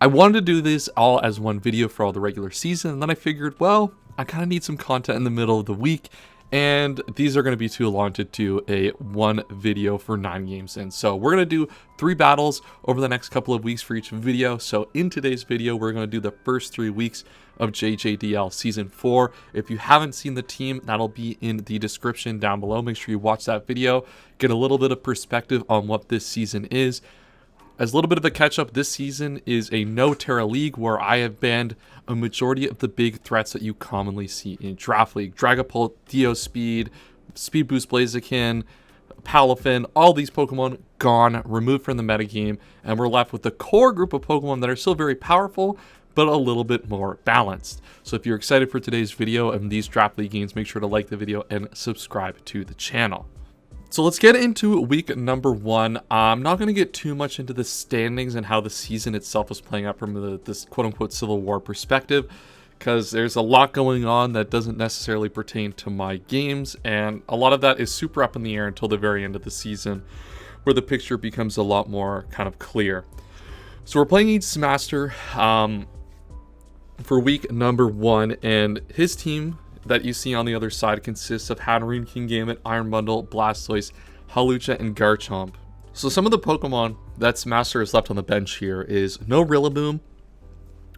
I wanted to do this all as one video for all the regular season, and then I figured, well, I kind of need some content in the middle of the week, and these are going to be too long to do a one video for 9 games in. So we're going to do 3 battles over the next couple of weeks for each video. So in today's video, we're going to do the first 3 weeks of JJDL Season 4. If you haven't seen the team, that'll be in the description down below. Make sure you watch that video, get a little bit of perspective on what this season is. As a little bit of a catch-up, this season is a no-Terra League where I have banned a majority of the big threats that you commonly see in Draft League. Dragapult, Speed, Speed Boost Blaziken, Palafin, all these Pokemon gone, removed from the metagame, and we're left with the core group of Pokemon that are still very powerful, but a little bit more balanced. So if you're excited for today's video and these Draft League games, make sure to like the video and subscribe to the channel. So let's get into week number 1. I'm not going to get too much into the standings and how the season itself is playing out from this quote-unquote Civil War perspective, because there's a lot going on that doesn't necessarily pertain to my games, and a lot of that is super up in the air until the very end of the season, where the picture becomes a lot more kind of clear. So we're playing East Master for week number 1, and his team that you see on the other side consists of Hatterene, Kingambit, Iron Bundle, Blastoise, Hawlucha, and Garchomp. So some of the Pokemon that Master has left on the bench here is no Rillaboom,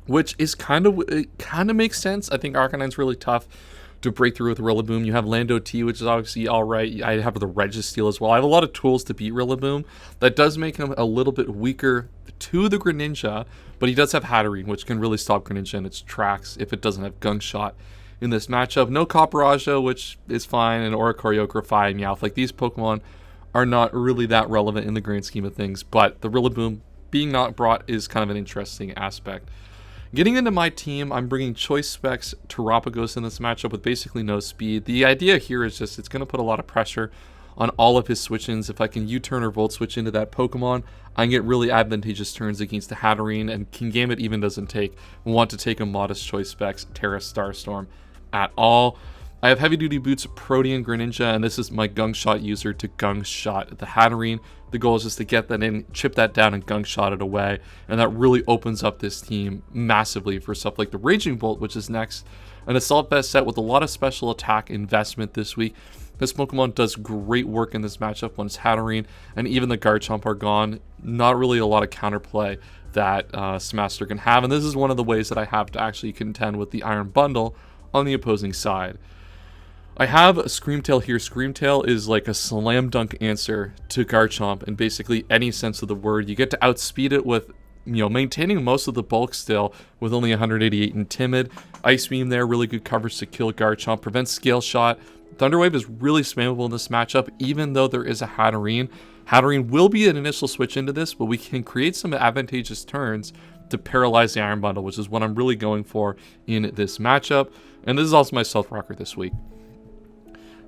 which is kind of makes sense. I think Arcanine's really tough to break through with Rillaboom. You have Lando T, which is obviously alright. I have the Registeel as well. I have a lot of tools to beat Rillaboom. That does make him a little bit weaker to the Greninja, but he does have Hatterene, which can really stop Greninja in its tracks if it doesn't have Gunk Shot. In this matchup, no Copperajah, which is fine, and Oricorio, Grafai, and Meowth. Like, these Pokemon are not really that relevant in the grand scheme of things, but the Rillaboom being not brought is kind of an interesting aspect. Getting into my team, I'm bringing Choice Specs Terapagos in this matchup with basically no speed. The idea here is just it's going to put a lot of pressure on all of his switch-ins. If I can U-turn or Volt Switch into that Pokemon, I can get really advantageous turns against the Hatterene, and Kingambit even doesn't want to take a modest Choice Specs Terra Starstorm at all. I have Heavy Duty Boots, Protean, Greninja, and this is my Gunk Shot user to Gunk Shot the Hatterene. The goal is just to get that in, chip that down, and Gunk Shot it away, and that really opens up this team massively for stuff like the Raging Bolt, which is next. An Assault Vest set with a lot of special attack investment this week. This Pokemon does great work in this matchup once Hatterene and even the Garchomp are gone. Not really a lot of counterplay that Smaster can have, and this is one of the ways that I have to actually contend with the Iron Bundle on the opposing side. I have a Screamtail here. Screamtail is like a slam dunk answer to Garchomp in basically any sense of the word. You get to outspeed it with, maintaining most of the bulk still with only 188 in Timid. Ice Beam there, really good coverage to kill Garchomp. Prevents Scale Shot. Thunder Wave is really spammable in this matchup, even though there is a Hatterene. Hatterene will be an initial switch into this, but we can create some advantageous turns to paralyze the Iron Bundle, which is what I'm really going for in this matchup. And this is also my Stealth Rocker this week.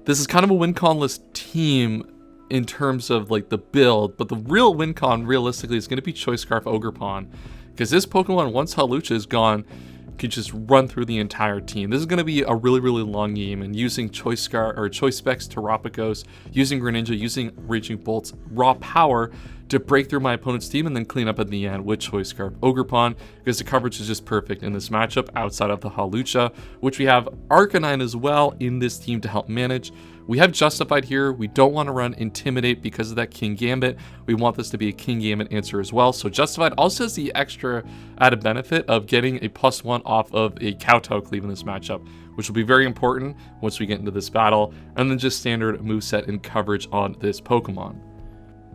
This is kind of a win-con-less team in terms of like the build, but the real win-con realistically is going to be Choice Scarf Ogerpon, because this Pokemon, once Hawlucha is gone, can just run through the entire team. This is going to be a really, really long game, and using Choice Specs Terapagos, using Greninja, using Raging Bolt's raw power to break through my opponent's team and then clean up at the end with Choice Scarf Ogerpon, because the coverage is just perfect in this matchup outside of the Hawlucha, which we have Arcanine as well in this team to help manage. We have Justified here. We don't want to run Intimidate because of that Kingambit. We want this to be a Kingambit answer as well. So Justified also has the extra added benefit of getting a +1 off of a Kowtow Cleave in this matchup, which will be very important once we get into this battle, and then just standard moveset and coverage on this Pokemon.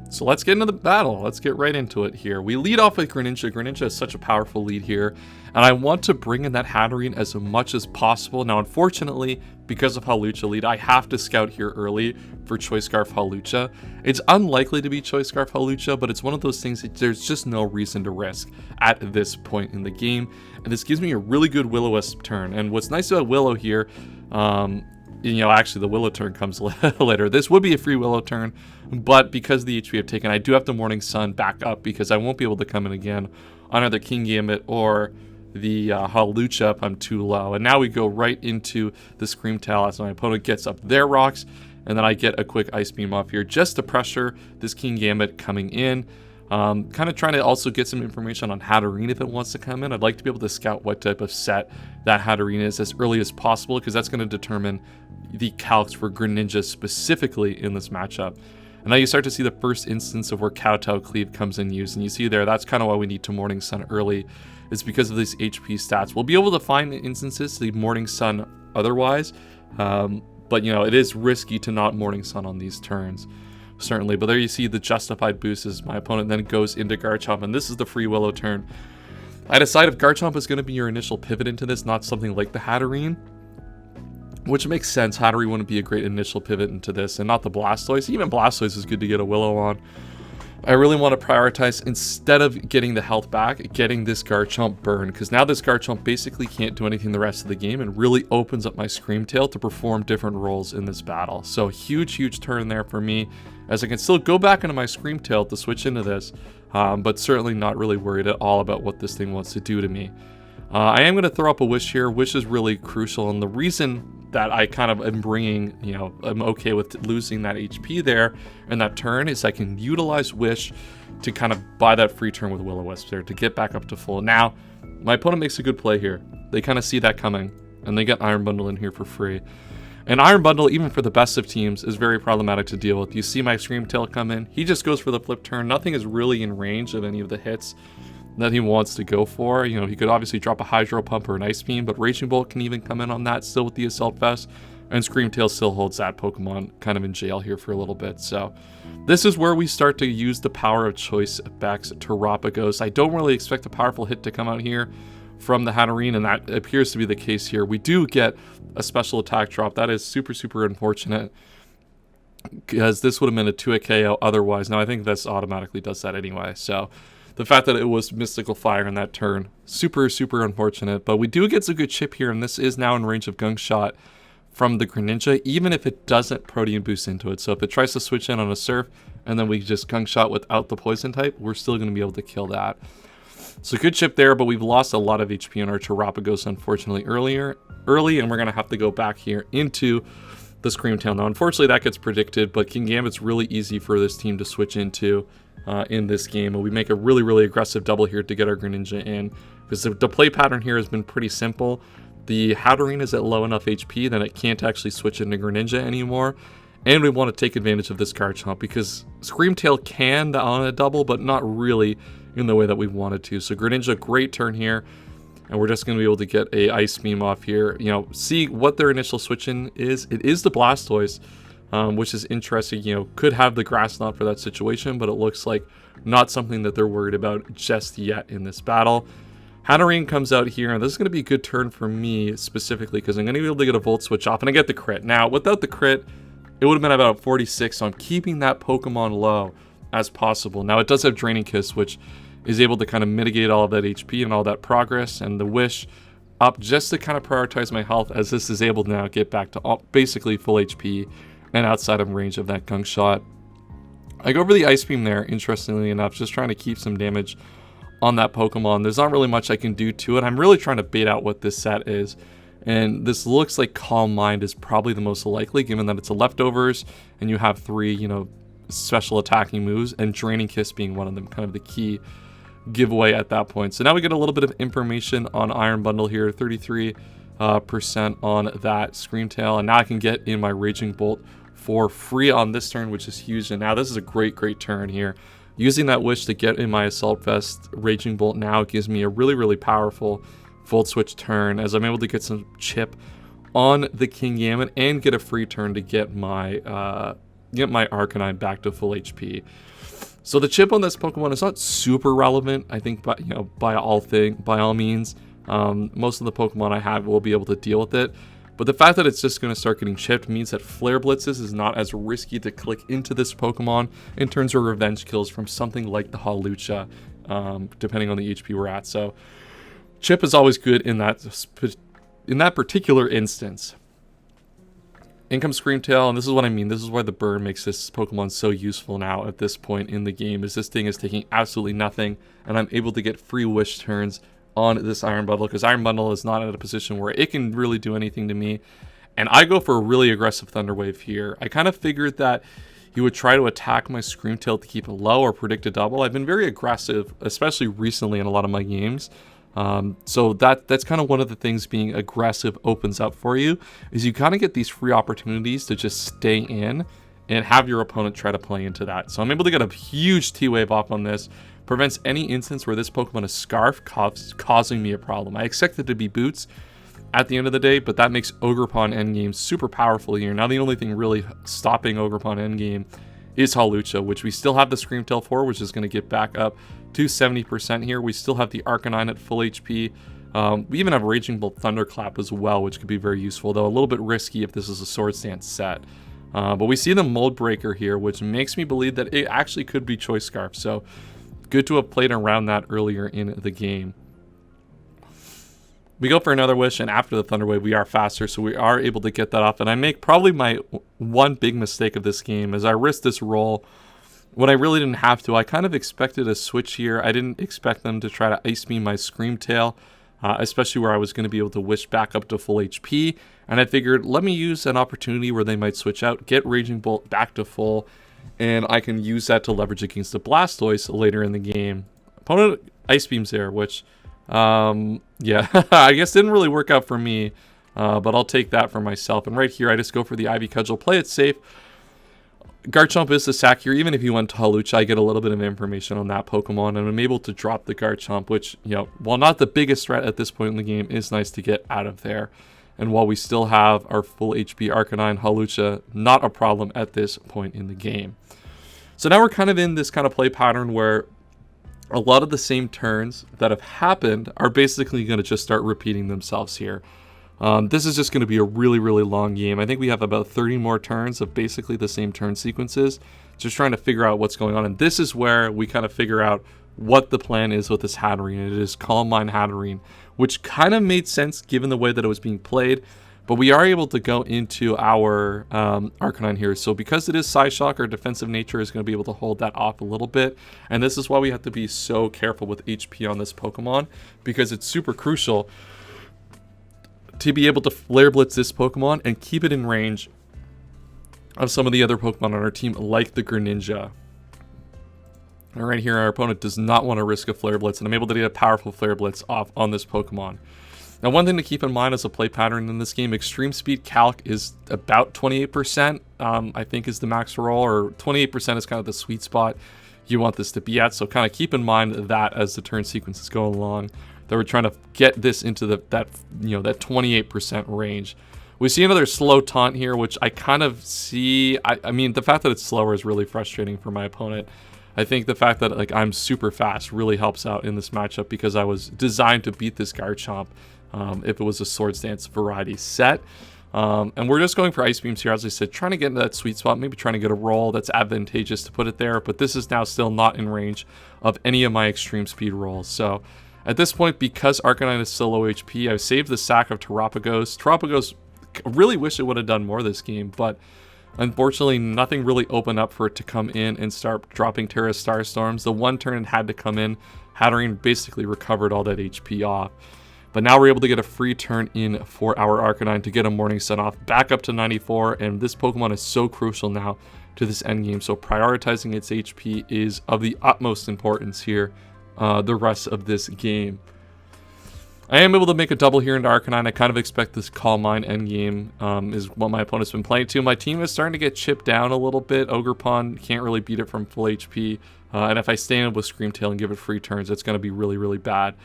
So let's get into the battle. Let's get right into it here. We lead off with Greninja. Greninja is such a powerful lead here, and I want to bring in that Hatterene as much as possible. Now, unfortunately, because of Hawlucha lead, I have to scout here early for Choice Scarf Hawlucha. It's unlikely to be Choice Scarf Hawlucha, but it's one of those things that there's just no reason to risk at this point in the game. And this gives me a really good Will-O-Wisp turn. And what's nice about Willow here, actually the Willow turn comes later. This would be a free Willow turn, but because of the HP I've taken, I do have to Morning Sun back up because I won't be able to come in again on either Kingambit or the Hawlucha if I'm too low. And now we go right into the Screamtail as my opponent gets up their rocks, and then I get a quick Ice Beam off here just to pressure this Kingambit coming in. Kind of trying to also get some information on Hatterene if it wants to come in. I'd like to be able to scout what type of set that Hatterene is as early as possible, because that's going to determine the calcs for Greninja specifically in this matchup. And now you start to see the first instance of where Kowtow Cleave comes in use, and you see there, that's kind of why we need to Morning Sun early. It's because of these HP stats. We'll be able to find instances to the Morning Sun otherwise, but you know, it is risky to not Morning Sun on these turns. Certainly, but there you see the justified boost as my opponent then goes into Garchomp, and this is the free Willow turn. I decide if Garchomp is going to be your initial pivot into this, not something like the Hatterene, which makes sense. Hatterene wouldn't be a great initial pivot into this, and not the Blastoise. Even Blastoise is good to get a Willow on. I really want to prioritize, instead of getting the health back, getting this Garchomp burn, because now this Garchomp basically can't do anything the rest of the game and really opens up my Screamtail to perform different roles in this battle. So huge turn there for me, as I can still go back into my Screamtail to switch into this, but certainly not really worried at all about what this thing wants to do to me. I am going to throw up a Wish here. Wish is really crucial, and the reason that I kind of am bringing, you know, I'm okay with losing that HP there and that turn is I can utilize Wish to kind of buy that free turn with Will-O-Wisp there to get back up to full. Now, my opponent makes a good play here. They kind of see that coming, and they get Iron Bundle in here for free. And Iron Bundle, even for the best of teams, is very problematic to deal with. You see my Screamtail come in. He just goes for the flip turn. Nothing is really in range of any of the hits that he wants to go for. You know, he could obviously drop a Hydro Pump or an Ice Beam, but Raging Bolt can even come in on that still with the Assault Vest, and Screamtail still holds that Pokemon kind of in jail here for a little bit. So this is where we start to use the power of choice backs Terapagos. I don't really expect a powerful hit to come out here from the Hatterene, and that appears to be the case here. We do get a special attack drop. That is super unfortunate, because this would have been a 2-hit KO otherwise. Now I think this automatically does that anyway, so the fact that it was Mystical Fire in that turn, super unfortunate. But we do get some good chip here, and this is now in range of Gunk Shot from the Greninja, even if it doesn't Protein Boost into it. So if it tries to switch in on a Surf, and then we just Gunk Shot without the Poison type, we're still going to be able to kill that. So good chip there, but we've lost a lot of HP on our Terapagos, unfortunately, early, and we're going to have to go back here into the Screamtail. Now, unfortunately, that gets predicted, but Kingambit's really easy for this team to switch into in this game, and we make a really aggressive double here to get our Greninja in, because the play pattern here has been pretty simple. The Hatterene is at low enough HP that it can't actually switch into Greninja anymore, and we want to take advantage of this Garchomp, because Screamtail can on a double, but not really in the way that we wanted to. So Greninja, great turn here, and we're just going to be able to get a Ice Beam off here. You know, see what their initial switch in is. It is the Blastoise, which is interesting. You know, could have the Grass Knot for that situation, but it looks like not something that they're worried about just yet in this battle. Hatterene comes out here, and this is going to be a good turn for me specifically, because I'm going to be able to get a Volt Switch off, and I get the crit. Now, without the crit, it would have been about 46, so I'm keeping that Pokemon low as possible. Now, it does have Draining Kiss, which is able to kind of mitigate all of that HP and all that progress, and the Wish up just to kind of prioritize my health, as this is able to now get back to basically full HP and outside of range of that Gunk Shot. I go for the Ice Beam there, interestingly enough, just trying to keep some damage on that Pokemon. There's not really much I can do to it. I'm really trying to bait out what this set is, and this looks like Calm Mind is probably the most likely, given that it's a leftovers and you have 3, you know, special attacking moves, and Draining Kiss being one of them, kind of the key giveaway at that point. So now we get a little bit of information on Iron Bundle here, 33% on that Screamtail, and now I can get in my Raging Bolt for free on this turn, which is huge. And now this is a great turn here. Using that Wish to get in my Assault Vest, Raging Bolt now gives me a really powerful Volt Switch turn, as I'm able to get some chip on the Kingambit and get a free turn to get my Arcanine back to full HP. So the chip on this Pokemon is not super relevant, I think, but by all means. Most of the Pokemon I have will be able to deal with it. But the fact that it's just going to start getting chipped means that Flare Blitzes is not as risky to click into this Pokemon in terms of revenge kills from something like the Hawlucha, depending on the HP we're at. So chip is always good in that particular instance. Income Screamtail, and this is what I mean. This is why the burn makes this Pokemon so useful now at this point in the game, is this thing is taking absolutely nothing, and I'm able to get free Wish turns on this Iron Bundle, because Iron Bundle is not at a position where it can really do anything to me. And I go for a really aggressive Thunder Wave here. I kind of figured that he would try to attack my Screamtail to keep it low or predict a double. I've been very aggressive, especially recently in a lot of my games. So that's kind of one of the things being aggressive opens up for you, is you kind of get these free opportunities to just stay in and have your opponent try to play into that. So I'm able to get a huge T-Wave off on this. Prevents any instance where this Pokemon is Scarf, causing me a problem. I expect it to be Boots at the end of the day, but that makes Ogerpon endgame super powerful here. Now the only thing really stopping Ogerpon endgame is Hawlucha, which we still have the Screamtail for, which is going to get back up to 70% here. We still have the Arcanine at full HP. We even have Raging Bolt Thunderclap as well, which could be very useful, though a little bit risky if this is a Swords Dance set. But we see the Mold Breaker here, which makes me believe that it actually could be Choice Scarf. So good to have played around that earlier in the game. We go for another Wish, and after the Thunder Wave, we are faster, so we are able to get that off. And I make probably my one big mistake of this game is I risked this roll when I really didn't have to. I kind of expected a switch here. I didn't expect them to try to Ice Beam my Screamtail, especially where I was going to be able to Wish back up to full HP. And I figured, let me use an opportunity where they might switch out, get Raging Bolt back to full, and I can use that to leverage against the Blastoise later in the game. Opponent Ice Beams there, which... yeah, I guess didn't really work out for me, but I'll take that for myself. And right here, I just go for the Ivy Cudgel, play it safe. Garchomp is the sack here. Even if you went to Hawlucha, I get a little bit of information on that Pokemon, and I'm able to drop the Garchomp, which, you know, while not the biggest threat at this point in the game, is nice to get out of there. And while we still have our full HP Arcanine, Hawlucha, not a problem at this point in the game. So now we're kind of in this kind of play pattern where a lot of the same turns that have happened are basically going to just start repeating themselves here. This is just going to be a really, really long game. I think we have about 30 more turns of basically the same turn sequences, just trying to figure out what's going on. And this is where we kind of figure out what the plan is with this Hatterene. It is Calm Mind Hatterene, which kind of made sense given the way that it was being played. But we are able to go into our Arcanine here. So because it is Psyshock, our defensive nature is going to be able to hold that off a little bit. And this is why we have to be so careful with HP on this Pokemon, because it's super crucial to be able to Flare Blitz this Pokemon and keep it in range of some of the other Pokemon on our team, like the Greninja. And right here, our opponent does not want to risk a Flare Blitz, and I'm able to get a powerful Flare Blitz off on this Pokemon. Now, one thing to keep in mind as a play pattern in this game, Extreme Speed Calc is about 28%, I think is the max roll, or 28% is kind of the sweet spot you want this to be at. So kind of keep in mind that as the turn sequences go along, that we're trying to get this into that 28% range. We see another slow taunt here, which I kind of see. I mean, the fact that it's slower is really frustrating for my opponent. I think the fact that like I'm super fast really helps out in this matchup, because I was designed to beat this Garchomp if it was a Swords Dance variety set. And we're just going for Ice Beams here, as I said, trying to get into that sweet spot, maybe trying to get a roll that's advantageous to put it there, but this is now still not in range of any of my extreme speed rolls. So at this point, because Arcanine is still low HP, I've saved the sack of Terapagos. Terapagos, really wish it would have done more this game, but unfortunately nothing really opened up for it to come in and start dropping Terra Starstorms. The one turn it had to come in, Hatterene basically recovered all that HP off. But now we're able to get a free turn in for our Arcanine to get a Morning Sun off, back up to 94, and this Pokemon is so crucial now to this endgame, so prioritizing its HP is of the utmost importance here the rest of this game. I am able to make a double here into Arcanine. I kind of expect this Calm Mind endgame is what my opponent's been playing to. My team is starting to get chipped down a little bit. Ogerpon can't really beat it from full HP, and if I stand up with Screamtail and give it free turns, it's going to be really, really bad.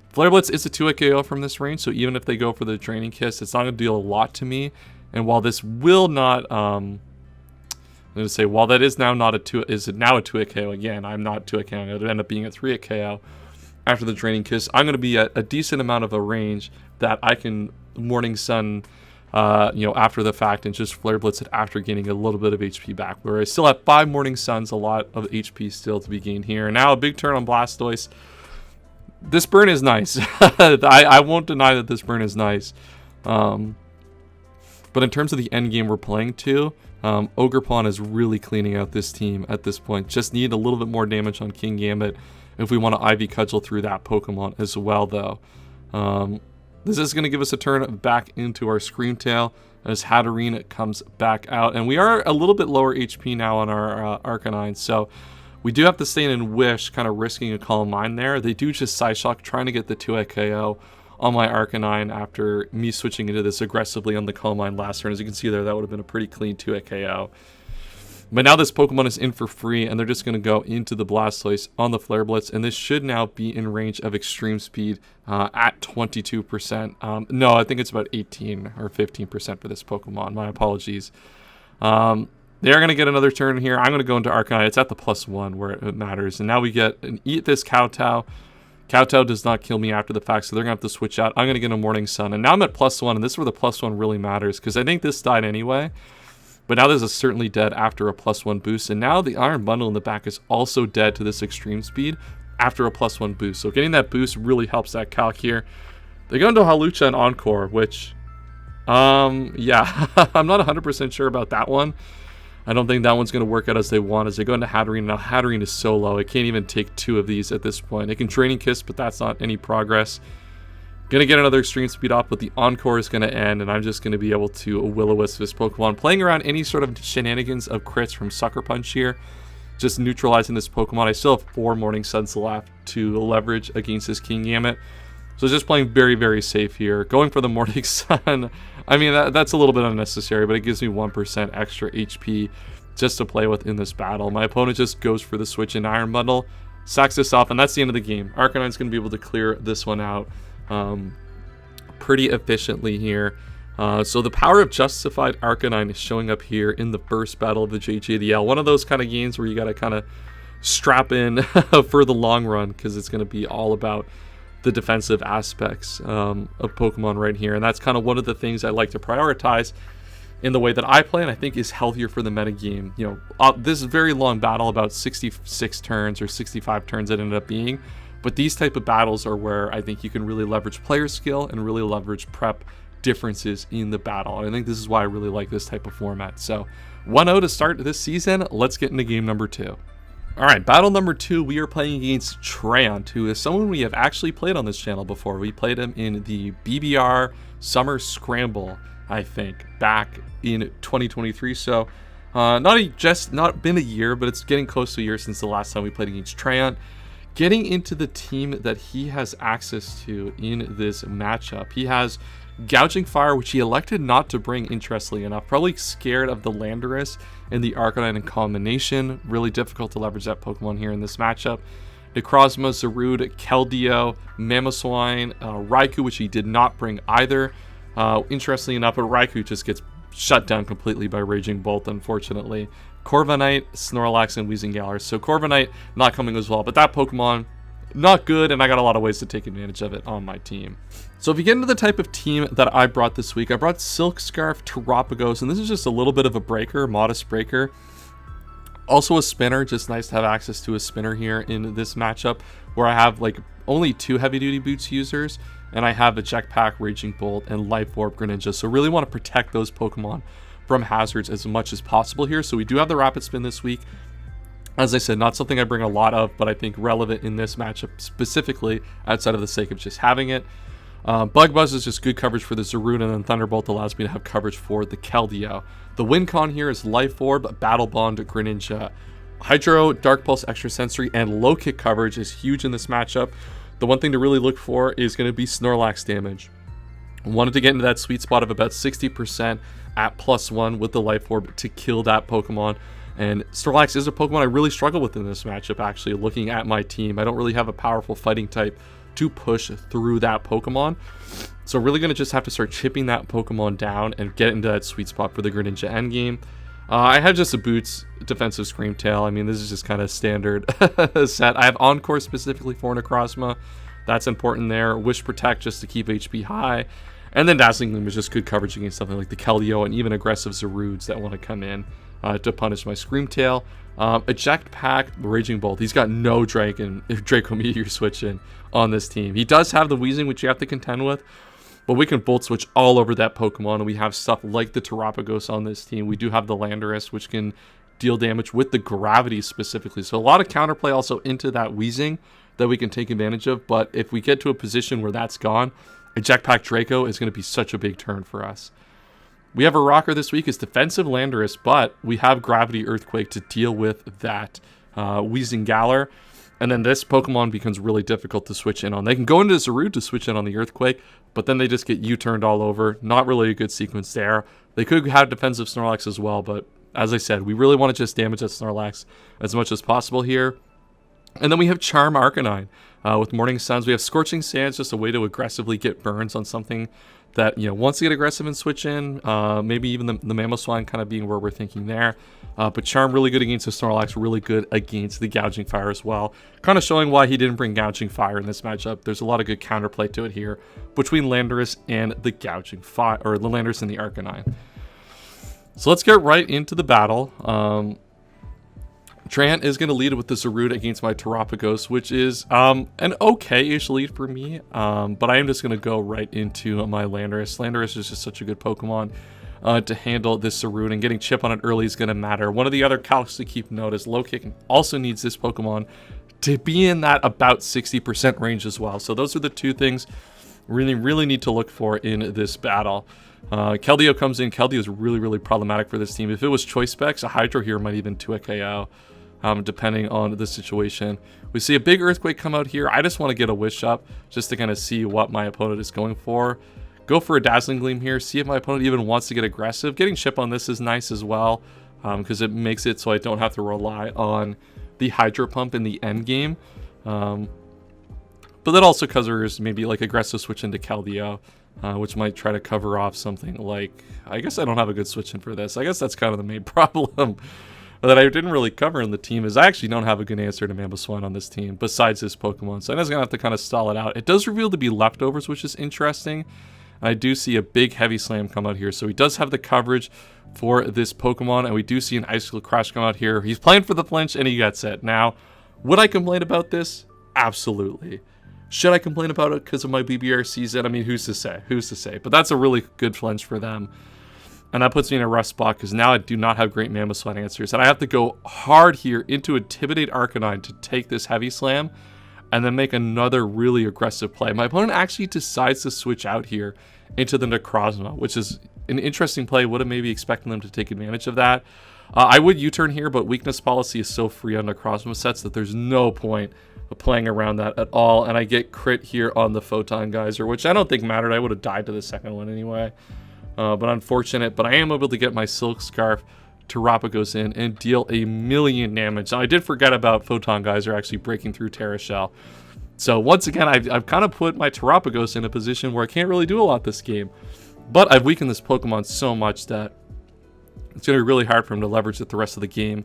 Flare Blitz is a 2-hit KO from this range, so even if they go for the Draining Kiss, it's not going to deal a lot to me. And while this will not, I'm going to say, while that is now not a 2-hit KO again, I'm not 2-hit KO, it'll end up being a 3-hit KO after the Draining Kiss. I'm going to be at a decent amount of a range that I can Morning Sun, after the fact, and just Flare Blitz it after gaining a little bit of HP back. Where I still have 5 Morning Suns, a lot of HP still to be gained here. Now a big turn on Blastoise. This burn is nice. I won't deny that this burn is nice. But in terms of the end game we're playing to, Ogerpon is really cleaning out this team at this point. Just need a little bit more damage on King Gambit if we want to Ivy Cudgel through that Pokemon as well, though. This is going to give us a turn back into our Screamtail as Hatterene comes back out. And we are a little bit lower HP now on our Arcanine, so we do have to stay in Wish, kind of risking a Calm Mind there. They do just Psyshock, trying to get the 2-hit KO on my Arcanine after me switching into this aggressively on the Calm Mind last turn. As you can see there, that would have been a pretty clean 2-hit KO. But now this Pokemon is in for free, and they're just going to go into the Blastoise on the Flare Blitz, and this should now be in range of Extreme Speed at 22%. No, I think it's about 18 or 15% for this Pokemon. My apologies. They are going to get another turn here. I'm going to go into Arcanine. It's at the +1 where it matters. And now we get an Eat This Kowtow. Kowtow does not kill me after the fact, so they're going to have to switch out. I'm going to get a Morning Sun. And now I'm at +1, and this is where the +1 really matters, because I think this died anyway. But now this is certainly dead after a +1 boost. And now the Iron Bundle in the back is also dead to this Extreme Speed after a +1 boost. So getting that boost really helps that calc here. They go into Hawlucha and Encore, which, yeah, I'm not 100% sure about that one. I don't think that one's going to work out as they want as they go into Hatterene. Now Hatterene is so low, it can't even take 2 of these at this point. It can Training Kiss, but that's not any progress. Gonna get another Extreme Speed off, but the Encore is gonna end, and I'm just gonna be able to Will-O-Wisp this Pokemon, playing around any sort of shenanigans of crits from Sucker Punch here, just neutralizing this Pokemon. I still have 4 Morning Suns left to leverage against this Kingambit, so just playing very, very safe here. Going for the Morning Sun, I mean, that's a little bit unnecessary, but it gives me 1% extra HP just to play with in this battle. My opponent just goes for the switch in Iron Bundle, sacks this off, and that's the end of the game. Arcanine's gonna be able to clear this one out pretty efficiently here. So the power of Justified Arcanine is showing up here in the first battle of the JJDL. One of those kind of games where you got to kind of strap in for the long run, because it's going to be all about the defensive aspects of Pokemon right here. And that's kind of one of the things I like to prioritize in the way that I play, and I think is healthier for the metagame. You know, this is a very long battle, about 66 turns or 65 turns it ended up being. But these type of battles are where I think you can really leverage player skill and really leverage prep differences in the battle. And I think this is why I really like this type of format. So 1-0 to start this season. Let's get into game number 2. All right, battle number 2, we are playing against Trant, who is someone we have actually played on this channel before. We played him in the BBR Summer Scramble, I think, back in 2023. So not been a year, but it's getting close to a year since the last time we played against Trant. Getting into the team that he has access to in this matchup, he has Gouging Fire, which he elected not to bring, interestingly enough. Probably scared of the Landorus and the Arcanine in combination. Really difficult to leverage that Pokemon here in this matchup. Necrozma, Zarude, Keldeo, Mamoswine, Raikou, which he did not bring either. Interestingly enough, but Raikou just gets shut down completely by Raging Bolt, unfortunately. Corviknight, Snorlax, and Weezingale. So Corviknight not coming as well, but that Pokemon, not good, and I got a lot of ways to take advantage of it on my team. So if you get into the type of team that I brought this week, I brought Silk Scarf, Terapagos, and this is just a little bit of a breaker, modest breaker. Also a spinner, just nice to have access to a spinner here in this matchup, where I have like only 2 heavy-duty boots users, and I have a Jetpack, Raging Bolt, and Life Orb Greninja. So really want to protect those Pokemon from hazards as much as possible here. So we do have the Rapid Spin this week. As I said, not something I bring a lot of, but I think relevant in this matchup specifically, outside of the sake of just having it. Bug Buzz is just good coverage for the Zarude, and then Thunderbolt allows me to have coverage for the Keldeo. The win con here is Life Orb, Battle Bond, Greninja. Hydro, Dark Pulse, Extra Sensory, and Low Kick coverage is huge in this matchup. The one thing to really look for is going to be Snorlax damage. I wanted to get into that sweet spot of about 60% at +1 with the Life Orb to kill that Pokemon. And Snorlax is a Pokemon I really struggle with in this matchup, actually, looking at my team. I don't really have a powerful fighting type to push through that Pokemon. So really going to just have to start chipping that Pokemon down and get into that sweet spot for the Greninja endgame. I have just a Boots defensive Screamtail. I mean, this is just kind of standard set. I have Encore specifically for Necrozma. That's important there. Wish Protect just to keep HP high. And then Dazzling Gleam is just good coverage against something like the Keldeo and even aggressive Zarudes that want to come in to punish my Screamtail. Eject Pack, Raging Bolt. He's got no Draco Meteor switch in on this team. He does have the Weezing, which you have to contend with, but we can Volt Switch all over that Pokemon, and we have stuff like the Terapagos on this team. We do have the Landorus, which can deal damage with the Gravity specifically. So a lot of counterplay also into that Weezing that we can take advantage of, but if we get to a position where that's gone, a Jetpack Draco is going to be such a big turn for us. We have a rocker this week is defensive Landorus, but we have Gravity Earthquake to deal with that Wheezing Galar. And then this Pokemon becomes really difficult to switch in on. They can go into Zarude to switch in on the Earthquake, but then they just get U-turned all over. Not really a good sequence there. They could have defensive Snorlax as well, but as I said, we really want to just damage that Snorlax as much as possible here. And then we have Charm Arcanine. With Morning Suns, we have Scorching Sands, just a way to aggressively get burns on something that, wants to get aggressive and switch in. Maybe even the Mamoswine kind of being where we're thinking there. But Charm really good against the Snorlax, really good against the Gouging Fire as well. Kind of showing why he didn't bring Gouging Fire in this matchup. There's a lot of good counterplay to it here between Landorus and the Gouging Fire, or the Landorus and the Arcanine. So let's get right into the battle. Trant is going to lead with the Zarude against my Terapagos, which is an okay-ish lead for me. But I am just going to go right into my Landorus. Landorus is just such a good Pokemon to handle this Zarude, and getting chip on it early is going to matter. One of the other calcs to keep note is Low Kick also needs this Pokemon to be in that about 60% range as well. So those are the two things really need to look for in this battle. Keldeo comes in. Keldeo is really problematic for this team. If it was choice specs, a Hydro here might even 2 a KO. Depending on the situation. We see a big Earthquake come out here. I just want to get a Wish up just to kind of see what my opponent is going for. Go for a Dazzling Gleam here. See if my opponent even wants to get aggressive. Getting chip on this is nice as well, because it makes it so I don't have to rely on the Hydro Pump in the end game. But that also covers maybe like aggressive switch into Keldeo, which might try to cover off something like... I guess I don't have a good switch in for this. I guess that's kind of the main problem that I didn't really cover in the team, is I actually don't have a good answer to Mamoswine on this team besides this Pokemon. So I'm just going to have to kind of stall it out. It does reveal to be leftovers, which is interesting. I do see a big Heavy Slam come out here. So he does have the coverage for this Pokemon, and we do see an Icicle Crash come out here. He's playing for the flinch, and he gets it. Now, would I complain about this? Absolutely. Should I complain about it because of my BBR season? I mean, who's to say? Who's to say? But that's a really good flinch for them. And that puts me in a rough spot because now I do not have great Mamoswine answers. And I have to go hard here into Intimidate Arcanine to take this Heavy Slam and then make another really aggressive play. My opponent actually decides to switch out here into the Necrozma, which is an interesting play. Would have maybe expected them to take advantage of that. I would U-turn here, but Weakness Policy is so free on Necrozma sets that there's no point of playing around that at all. And I get crit here on the Photon Geyser, which I don't think mattered. I would have died to the second one anyway. But unfortunate, but I am able to get my Silk Scarf Terapagos in and deal a million damage. Now, I did forget about Photon Geyser actually breaking through Terra Shell. So once again, I've kind of put my Terapagos in a position where I can't really do a lot this game. But I've weakened this Pokemon so much that it's going to be really hard for him to leverage it the rest of the game.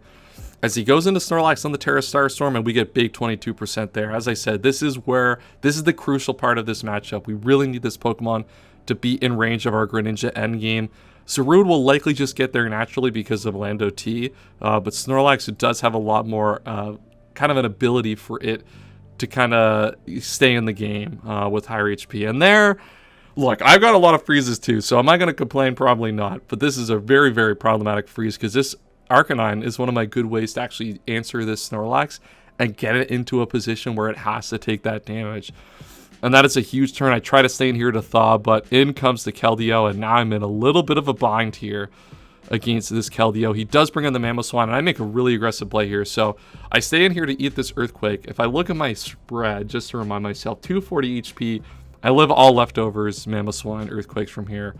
As he goes into Snorlax on the Terra Starstorm, and we get big 22% there. As I said, this is the crucial part of this matchup. We really need this Pokemon to be in range of our Greninja endgame. Zarude will likely just get there naturally because of Lando T, but Snorlax does have a lot more kind of an ability for it to kind of stay in the game with higher HP. And there, look, I've got a lot of freezes too, so am I going to complain? Probably not, but this is a very problematic freeze because this Arcanine is one of my good ways to actually answer this Snorlax and get it into a position where it has to take that damage. And that is a huge turn. I try to stay in here to thaw, but in comes the Keldeo, and now I'm in a little bit of a bind here against this Keldeo. He does bring in the Mamoswine, and I make a really aggressive play here. So I stay in here to eat this Earthquake. If I look at my spread, just to remind myself, 240 HP. I live all leftovers Mamoswine Earthquakes from here.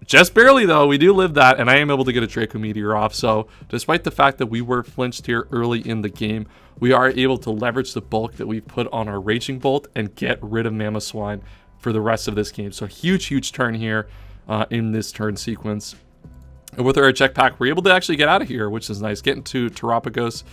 Just barely, though. We do live that, and I am able to get a Draco Meteor off. So despite the fact that we were flinched here early in the game, we are able to leverage the bulk that we've put on our Raging Bolt and get rid of Mamoswine for the rest of this game. So huge turn here in this turn sequence. And with our Jetpack, we're able to actually get out of here, which is nice. Getting to Terapagos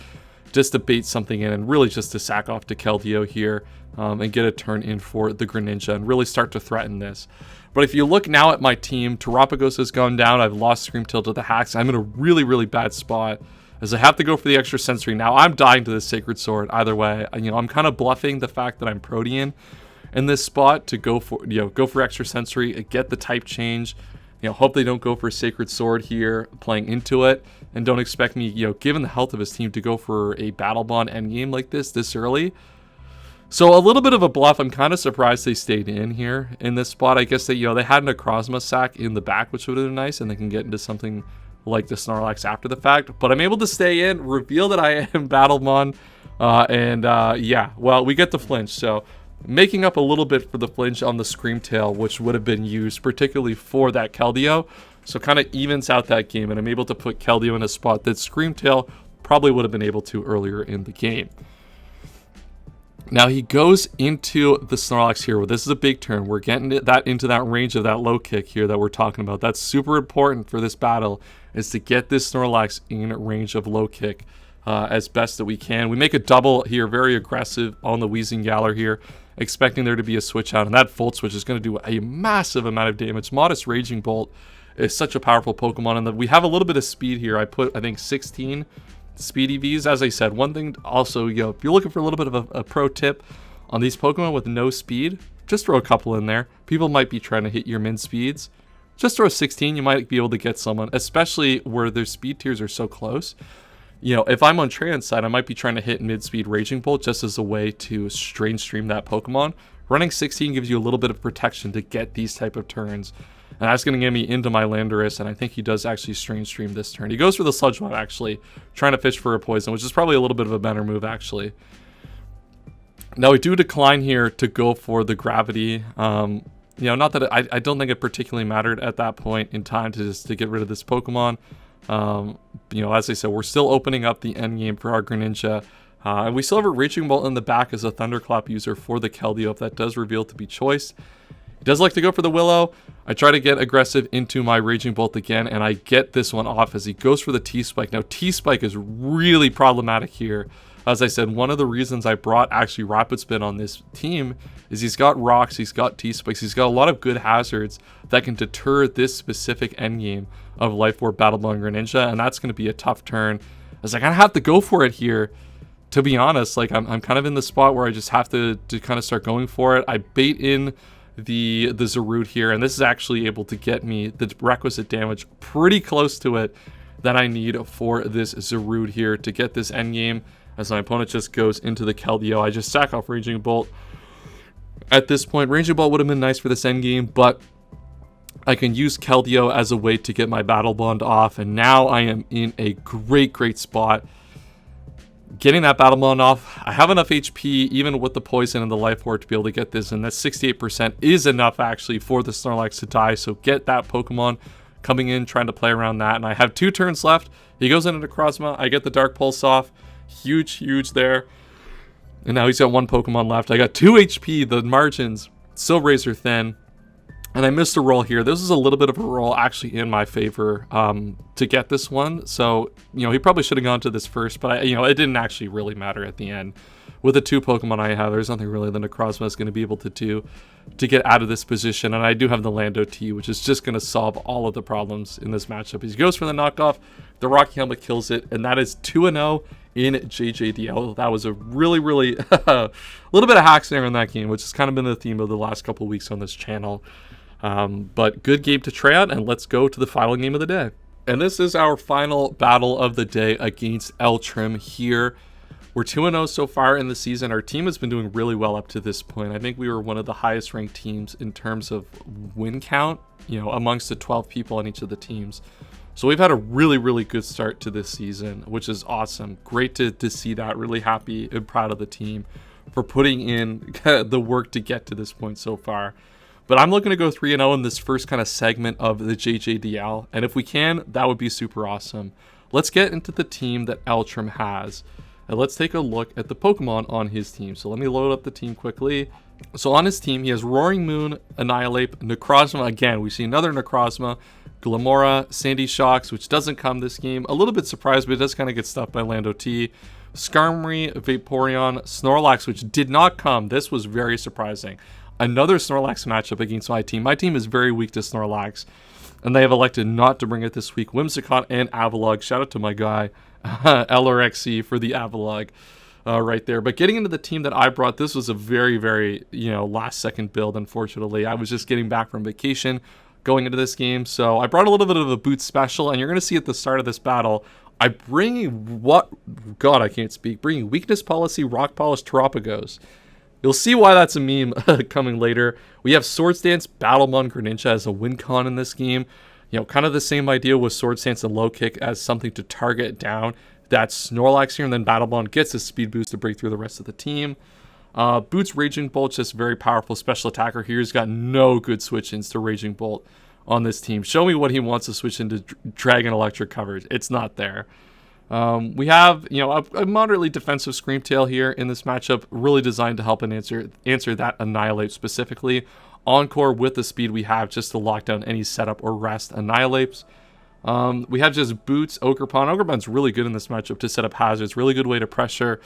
just to bait something in and really just to sack off to Keldeo here and get a turn in for the Greninja and really start to threaten this. But if you look now at my team, Terapagos has gone down. I've lost Scream Tail to the Hacks. I'm in a really bad spot as I have to go for the extra sensory. Now I'm dying to the Sacred Sword either way. I'm kind of bluffing the fact that I'm Protean in this spot to go for extra sensory, get the type change. Hope they don't go for Sacred Sword here, playing into it, and don't expect me, given the health of his team, to go for a Battle Bond endgame like this early. So a little bit of a bluff. I'm kind of surprised they stayed in here in this spot. I guess they, they had an Necrozma sack in the back, which would have been nice, and they can get into something like the Snorlax after the fact. But I'm able to stay in, reveal that I am Battlemon, yeah, well, we get the flinch. So making up a little bit for the flinch on the Screamtail, which would have been used particularly for that Keldeo. So kind of evens out that game, and I'm able to put Keldeo in a spot that Screamtail probably would have been able to earlier in the game. Now he goes into the Snorlax here. Well, this is a big turn. We're getting that into that range of that low kick here that we're talking about. That's super important for this battle, is to get this Snorlax in range of low kick as best that we can. We make a double here, very aggressive on the Weezing here, expecting there to be a switch out, and that Volt Switch is going to do a massive amount of damage. Modest Raging Bolt is such a powerful Pokemon, and we have a little bit of speed here. I put, I think, 16 speed EVs. As I said, one thing also, if you're looking for a little bit of a pro tip on these Pokemon with no speed, just throw a couple in there. People might be trying to hit your min speeds. Just throw 16, you might be able to get someone, especially where their speed tiers are so close. If I'm on Treant's side, I might be trying to hit mid-speed Raging Bolt just as a way to Strain Stream that Pokemon. Running 16 gives you a little bit of protection to get these type of turns. And that's going to get me into my Landorus, and I think he does actually Strain Stream this turn. He goes for the Sludge Bomb, actually, trying to fish for a poison, which is probably a little bit of a better move, actually. Now, we do decline here to go for the Gravity. Not that I don't think it particularly mattered at that point in time to get rid of this Pokemon. As I said, we're still opening up the end game for our Greninja. And we still have a Raging Bolt in the back as a Thunderclap user for the Keldeo if that does reveal to be choice. He does like to go for the Willow. I try to get aggressive into my Raging Bolt again, and I get this one off as he goes for the T-Spike. Now, T-Spike is really problematic here. As I said, one of the reasons I brought actually Rapid Spin on this team is he's got rocks, he's got T-Spikes, he's got a lot of good hazards that can deter this specific endgame of Life Orb Battlemon Greninja, and that's going to be a tough turn. As I kind of have to go for it here. To be honest, like I'm kind of in the spot where I just have to kind of start going for it. I bait in the Zarude here, and this is actually able to get me the requisite damage pretty close to it that I need for this Zarude here to get this endgame. As my opponent just goes into the Keldeo, I just sack off Raging Bolt. At this point, Raging Bolt would have been nice for this endgame, but I can use Keldeo as a way to get my Battle Bond off, and now I am in a great spot. Getting that Battle Bond off, I have enough HP, even with the Poison and the Life Orb, to be able to get this, and that 68% is enough, actually, for the Snorlax to die, so get that Pokemon coming in, trying to play around that, and I have 2 turns left. He goes into Necrozma, I get the Dark Pulse off, huge there, and now he's got 1 Pokemon left. I got 2 HP, the margins still razor thin, and I missed a roll here. This is a little bit of a roll actually in my favor to get this one. So, he probably should have gone to this first, but it didn't actually really matter at the end. With the 2 Pokemon I have, there's nothing really that Necrozma is going to be able to do to get out of this position. And I do have the Lando T, which is just going to solve all of the problems in this matchup. He goes for the knockoff, the Rocky Helmet kills it, and that is 2-0 in JJDL. That was a really a little bit of hack snare in that game, which has kind of been the theme of the last couple of weeks on this channel. But good game to try out, and let's go to the final game of the day. And this is our final battle of the day against Eltrim here. We're 2-0 so far in the season. Our team has been doing really well up to this point. I think we were one of the highest ranked teams in terms of win count, amongst the 12 people on each of the teams. So we've had a really good start to this season, which is awesome. Great to see that. Really happy and proud of the team for putting in the work to get to this point so far. But I'm looking to go 3-0 in this first kind of segment of the JJDL. And if we can, that would be super awesome. Let's get into the team that Eltrim has. And let's take a look at the Pokemon on his team. So let me load up the team quickly. So on his team, he has Roaring Moon, Annihilate, Necrozma. Again, we see another Necrozma, Glamora, Sandy Shocks, which doesn't come this game. A little bit surprised, but it does kind of get stuffed by Lando T. Skarmory, Vaporeon, Snorlax, which did not come. This was very surprising. Another Snorlax matchup against my team. My team is very weak to Snorlax, and they have elected not to bring it this week. Whimsicott and Avalugg. Shout out to my guy, LRXC, for the Avalugg right there. But getting into the team that I brought, this was a very last second build, unfortunately. I was just getting back from vacation going into this game, so I brought a little bit of a boot special, and you're going to see at the start of this battle, I bring bringing Weakness Policy, Rock Polish, Terapagos. You'll see why that's a meme coming later. We have Swords Dance, Battlemon, Greninja as a win con in this game. Kind of the same idea with Swords Dance and Low Kick as something to target down that Snorlax here, and then Battlemon gets a speed boost to break through the rest of the team. Boots Raging Bolt, just very powerful special attacker here. He's got no good switch-ins to Raging Bolt on this team. Show me what he wants to switch into Dragon Electric coverage. It's not there. We have, a moderately defensive Scream Tail here in this matchup, really designed to help and answer that Annihilate specifically. Encore with the speed we have just to lock down any setup or rest Annihilates. We have just Boots, Ogerpon. Ogerpon's really good in this matchup to set up hazards. Really good way to pressure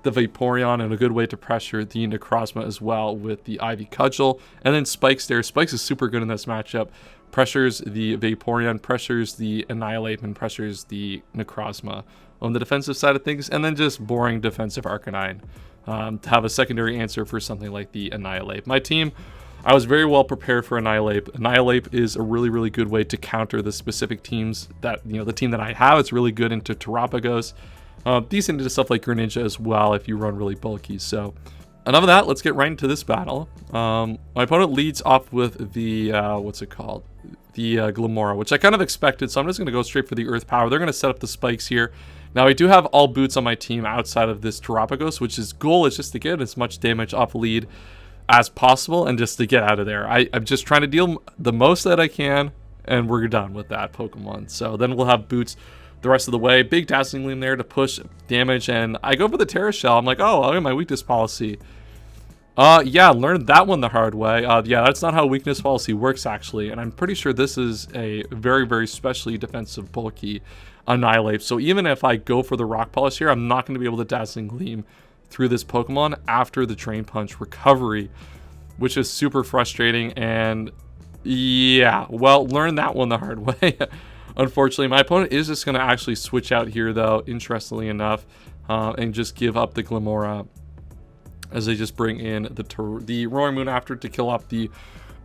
the Vaporeon and a good way to pressure the Necrozma as well with the Ivy Cudgel. And then Spikes there. Spikes is super good in this matchup. Pressures the Vaporeon, pressures the Annihilate, and pressures the Necrozma on the defensive side of things. And then just boring defensive Arcanine to have a secondary answer for something like the Annihilate. My team, I was very well prepared for Annihilate. Annihilate is a really, really good way to counter the specific teams that, the team that I have. It's really good into Terapagos. Decent into stuff like Greninja as well if you run really bulky. So enough of that, let's get right into this battle. My opponent leads off with the, the Glimmora, which I kind of expected, so I'm just going to go straight for the Earth Power. They're going to set up the spikes here. Now, I do have all Boots on my team outside of this Terapagos, which his goal is just to get as much damage off lead as possible and just to get out of there. I'm just trying to deal the most that I can, and we're done with that Pokemon. So then we'll have Boots the rest of the way. Big Dazzling Gleam there to push damage, and I go for the Terra Shell. I'm like, oh, I'll get my weakness policy. Yeah, learned that one the hard way. Yeah, that's not how weakness policy works, actually, and I'm pretty sure this is a very, very specially defensive bulky Annihilate. So even if I go for the Rock Polish here, I'm not going to be able to Dazzling Gleam through this Pokemon after the Drain Punch recovery, which is super frustrating. And yeah, well, learn that one the hard way. Unfortunately, my opponent is just going to actually switch out here, though, interestingly enough, and just give up the Glimmora as they just bring in the Roaring Moon after to kill off the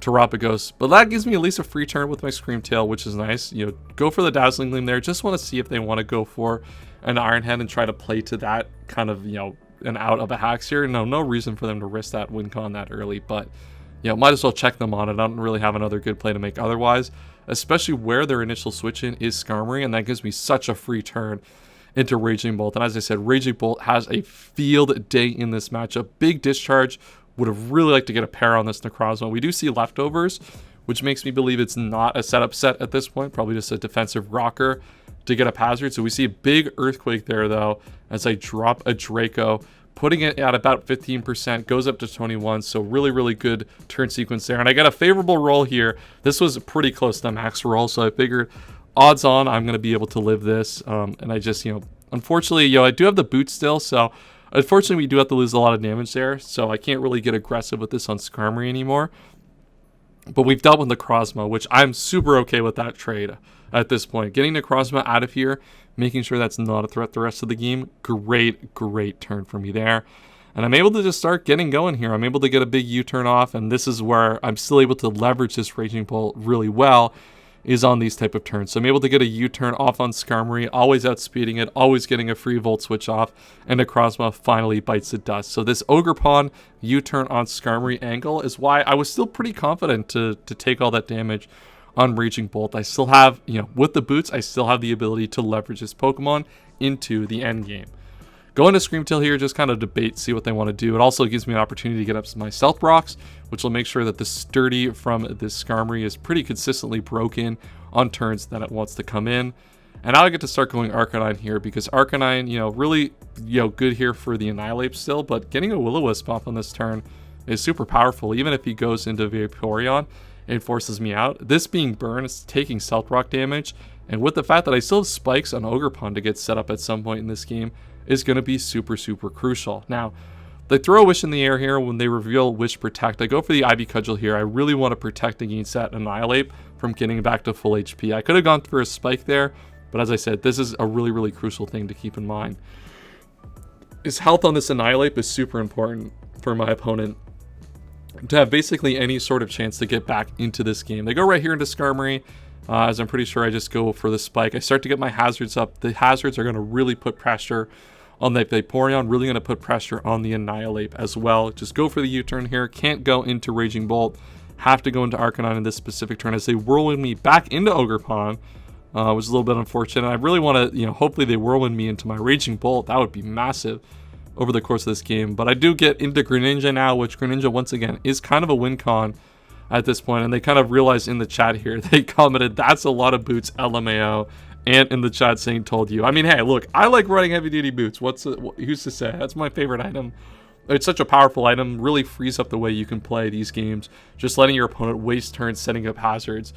Terapagos. But that gives me at least a free turn with my Scream Tail, which is nice. Go for the Dazzling Gleam there. Just want to see if they want to go for an Iron Head and try to play to that kind of, an out of a hacks here. No reason for them to risk that win con that early, but might as well check them on it. I don't really have another good play to make otherwise, especially where their initial switch in is Skarmory, and that gives me such a free turn into Raging Bolt. And as I said, Raging Bolt has a field day in this matchup. Big Discharge. Would have really liked to get a pair on this Necrozma. We do see leftovers, which makes me believe it's not a setup set at this point, probably just a defensive rocker to get up hazard. So we see a big Earthquake there, though, as I drop a Draco, putting it at about 15%, goes up to 21. So really, really good turn sequence there. And I got a favorable roll here. This was pretty close to max roll, so I figured odds on I'm going to be able to live this. And I just, unfortunately, I do have the boot still, so unfortunately we do have to lose a lot of damage there. So I can't really get aggressive with this on Skarmory anymore. But we've dealt with Necrozma, which I'm super okay with that trade at this point. Getting Necrozma out of here, making sure that's not a threat the rest of the game. Great turn for me there. And I'm able to just start getting going here. I'm able to get a big U-turn off, and this is where I'm still able to leverage this Raging Bolt really well, is on these type of turns. So I'm able to get a U-turn off on Skarmory, always outspeeding it, always getting a free Volt switch off, and Necrozma finally bites the dust. So this Ogerpon U-turn on Skarmory angle is why I was still pretty confident to take all that damage on Raging Bolt. I still have, with the boots, I still have the ability to leverage this Pokemon into the end game. Going to Scream Tail here, just kind of debate, see what they want to do. It also gives me an opportunity to get up my Stealth Rocks, which will make sure that the sturdy from this Skarmory is pretty consistently broken on turns that it wants to come in. And now I get to start going Arcanine here, because Arcanine, really, good here for the Annihilate still, but getting a Will-O-Wisp off on this turn is super powerful. Even if he goes into Vaporeon, it forces me out. This being burned, it's taking Stealth Rock damage, and with the fact that I still have spikes on Ogerpon to get set up at some point in this game, is going to be super crucial. Now, they throw a Wish in the air here when they reveal Wish Protect. I go for the Ivy Cudgel here. I really want to protect against that Annihilate from getting back to full HP. I could have gone for a Spike there, but as I said, this is a really crucial thing to keep in mind. His health on this Annihilate is super important for my opponent to have basically any sort of chance to get back into this game. They go right here into Skarmory, as I'm pretty sure I just go for the Spike. I start to get my hazards up. The hazards are going to really put pressure on the Vaporeon, really going to put pressure on the Annihilate as well. Just go for the U-turn here. Can't go into Raging Bolt. Have to go into Arcanine in this specific turn as they whirlwind me back into Ogerpon, which is a little bit unfortunate. I really want to, hopefully they whirlwind me into my Raging Bolt. That would be massive over the course of this game. But I do get into Greninja now, which Greninja, once again, is kind of a win con at this point. And they kind of realized in the chat here, they commented, that's a lot of boots, LMAO. And in the chat saying, told you. I mean, hey, look, I like running heavy duty boots. Who's to say? That's my favorite item. It's such a powerful item, really frees up the way you can play these games. Just letting your opponent waste turns, setting up hazards.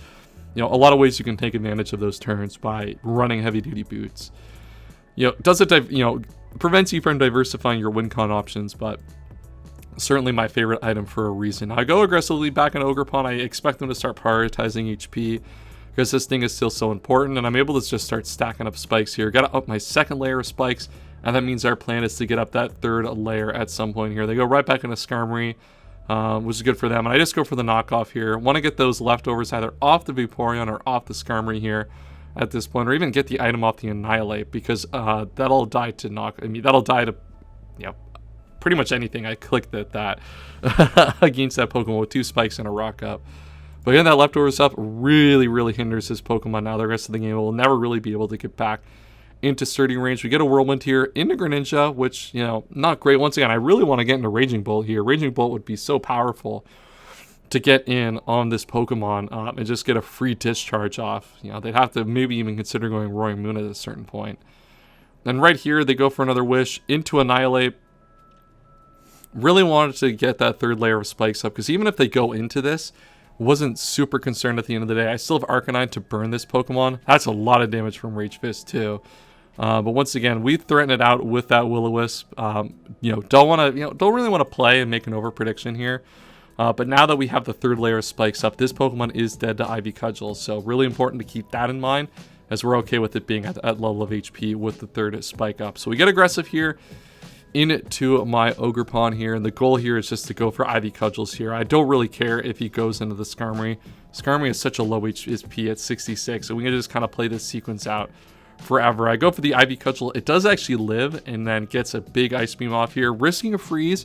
A lot of ways you can take advantage of those turns by running heavy duty boots. Does it, prevents you from diversifying your win con options, but certainly my favorite item for a reason. I go aggressively back in Ogerpon. I expect them to start prioritizing HP because this thing is still so important, and I'm able to just start stacking up spikes here. Got to up my second layer of spikes, and that means our plan is to get up that third layer at some point here. They go right back into Skarmory, which is good for them, and I just go for the knockoff here. Want to get those leftovers either off the Vaporeon or off the Skarmory here at this point, or even get the item off the Annihilate, because that'll die to that'll die to, pretty much anything I clicked at that against that Pokemon with 2 spikes and a rock up. But again, that leftover stuff really hinders this Pokemon now. The rest of the game will never really be able to get back into starting range. We get a Whirlwind here into Greninja, which, not great. Once again, I really want to get into Raging Bolt here. Raging Bolt would be so powerful to get in on this Pokemon and just get a free discharge off. They'd have to maybe even consider going Roaring Moon at a certain point. And right here, they go for another Wish into Annihilate. Really wanted to get that third layer of spikes up, because even if they go into this, wasn't super concerned at the end of the day. I still have Arcanine to burn this Pokemon. That's a lot of damage from Rage Fist too. But once again, we threaten it out with that Will-O-Wisp. Don't really want to play and make an over prediction here. But now that we have the third layer of spikes up, this Pokemon is dead to Ivy Cudgel. So really important to keep that in mind, as we're okay with it being at level of HP with the third spike up. So we get aggressive here into my Ogerpon here, and the goal here is just to go for Ivy Cudgels here. I don't really care if he goes into the Skarmory. Skarmory is such a low HP at 66, so we can just kind of play this sequence out forever. I go for the Ivy Cudgel. It does actually live, and then gets a big Ice Beam off here, risking a freeze.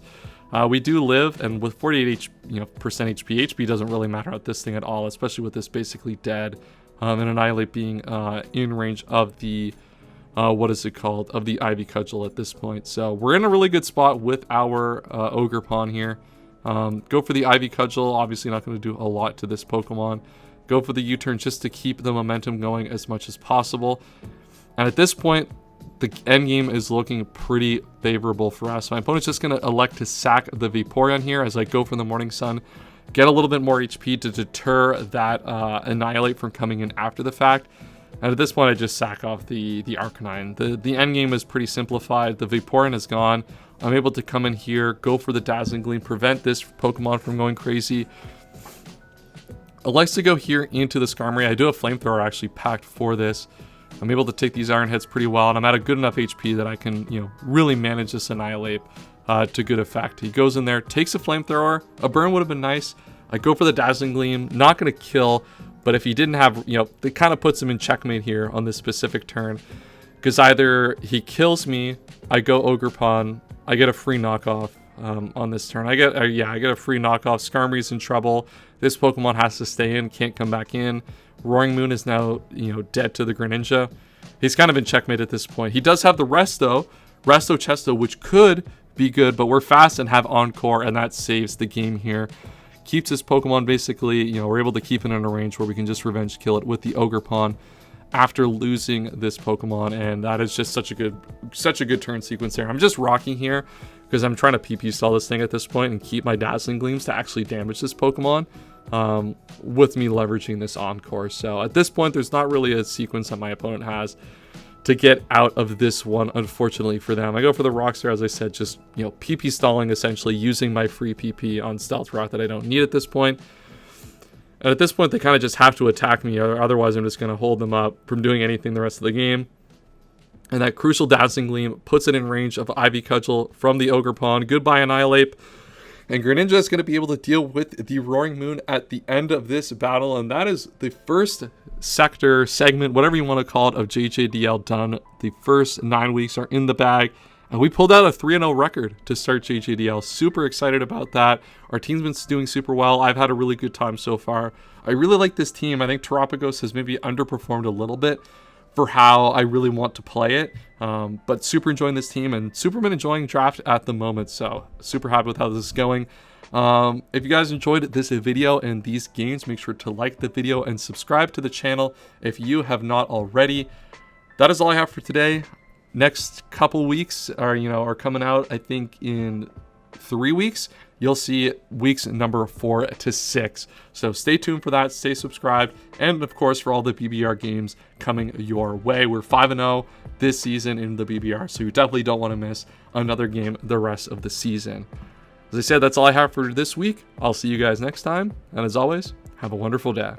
We do live, and with 48% HP doesn't really matter at this thing at all, especially with this basically dead, and Annihilate being in range of the of the Ivy Cudgel at this point. So we're in a really good spot with our Ogerpon here. Go for the Ivy Cudgel. Obviously not going to do a lot to this Pokemon. Go for the U-turn just to keep the momentum going as much as possible. And at this point, the end game is looking pretty favorable for us. My opponent's just going to elect to sack the Vaporeon here as I go for the Morning Sun. Get a little bit more HP to deter that Annihilate from coming in after the fact. And at this point, I just sack off the Arcanine. The end game is pretty simplified. The Vaporeon is gone. I'm able to come in here, go for the Dazzling Gleam, prevent this Pokemon from going crazy. Elects to go here into the Skarmory. I do have Flamethrower actually packed for this. I'm able to take these Iron Heads pretty well, and I'm at a good enough HP that I can, really manage this Annihilate to good effect. He goes in there, takes a Flamethrower. A burn would have been nice. I go for the Dazzling Gleam. Not going to kill. But if he didn't have, it kind of puts him in checkmate here on this specific turn. Because either he kills me, I go Ogerpon, I get a free knockoff on this turn. I get a free knockoff. Skarmory's in trouble. This Pokemon has to stay in, can't come back in. Roaring Moon is now, dead to the Greninja. He's kind of in checkmate at this point. He does have the Resto Chesto, which could be good, but we're fast and have Encore, and that saves the game here. Keeps this Pokemon basically, we're able to keep it in a range where we can just revenge kill it with the Ogerpon after losing this Pokemon, and that is just such a good turn sequence there. I'm just rocking here because I'm trying to PP stall this thing at this point and keep my Dazzling Gleams to actually damage this Pokemon with me leveraging this Encore. So at this point, there's not really a sequence that my opponent has to get out of this one, unfortunately for them. I go for the Rockstar, as I said, just, PP stalling, essentially using my free PP on Stealth Rock that I don't need at this point. And at this point, they kind of just have to attack me, or otherwise I'm just going to hold them up from doing anything the rest of the game. And that crucial Dazzling Gleam puts it in range of Ivy Cudgel from the Ogerpon. Goodbye, Annihilate. And Greninja is going to be able to deal with the Roaring Moon at the end of this battle, and that is the first segment, whatever you want to call it, of JJDL done. The first 9 weeks are in the bag, We pulled out a 3-0 record to start JJDL. Super excited about that. Our team's been doing super well. I've had a really good time so far. I really like this team. I think Terapagos has maybe underperformed a little bit for how I really want to play it. But super enjoying this team and super been enjoying draft at the moment. So super happy with how this is going. If you guys enjoyed this video and these games, make sure to like the video and subscribe to the channel if you have not already. That is all I have for today. Next couple weeks are coming out, I think in 3 weeks. You'll see weeks number 4 to 6. So stay tuned for that, stay subscribed, and of course for all the BBR games coming your way. We're 5-0 this season in the BBR, so you definitely don't want to miss another game the rest of the season. As I said, that's all I have for this week. I'll see you guys next time, and as always, have a wonderful day.